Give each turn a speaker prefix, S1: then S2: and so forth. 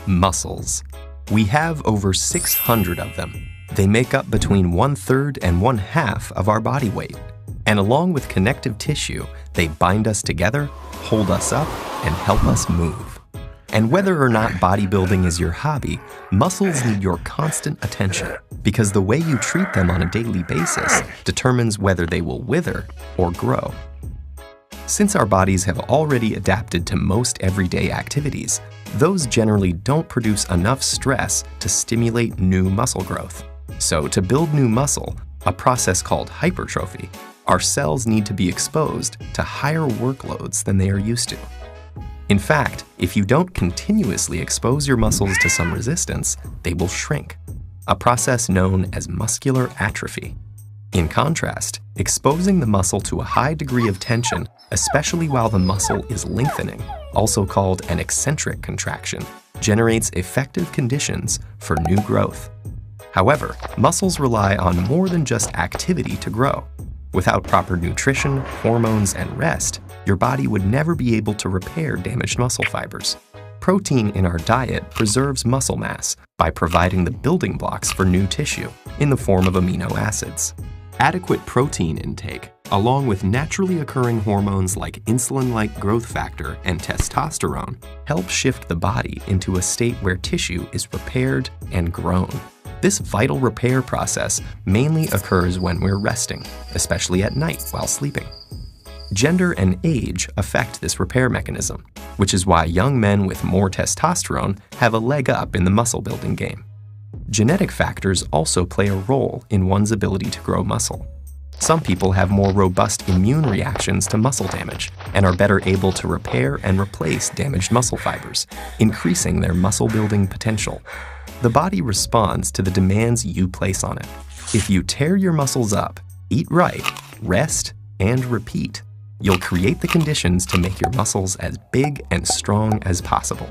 S1: Muscles. We have over 600 of them. They make up between 1/3 and 1/2 of our body weight. And along with connective tissue, they bind us together, hold us up, and help us move. And whether or not bodybuilding is your hobby, muscles need your constant attention because the way you treat them on a daily basis determines whether they will wither or grow. Since our bodies have already adapted to most everyday activities, those generally don't produce enough stress to stimulate new muscle growth. So to build new muscle, a process called hypertrophy, our cells need to be exposed to higher workloads than they are used to. In fact, if you don't continuously expose your muscles to some resistance, they will shrink, a process known as muscular atrophy. In contrast, exposing the muscle to a high degree of tension, especially while the muscle is lengthening, also called an eccentric contraction, generates effective conditions for new growth. However, muscles rely on more than just activity to grow. Without proper nutrition, hormones, and rest, your body would never be able to repair damaged muscle fibers. Protein in our diet preserves muscle mass by providing the building blocks for new tissue in the form of amino acids. Adequate protein intake, along with naturally occurring hormones like insulin-like growth factor and testosterone, help shift the body into a state where tissue is repaired and grown. This vital repair process mainly occurs when we're resting, especially at night while sleeping. Gender and age affect this repair mechanism, which is why young men with more testosterone have a leg up in the muscle building game. Genetic factors also play a role in one's ability to grow muscle. Some people have more robust immune reactions to muscle damage and are better able to repair and replace damaged muscle fibers, increasing their muscle building potential. The body responds to the demands you place on it. If you tear your muscles up, eat right, rest, and repeat, you'll create the conditions to make your muscles as big and strong as possible.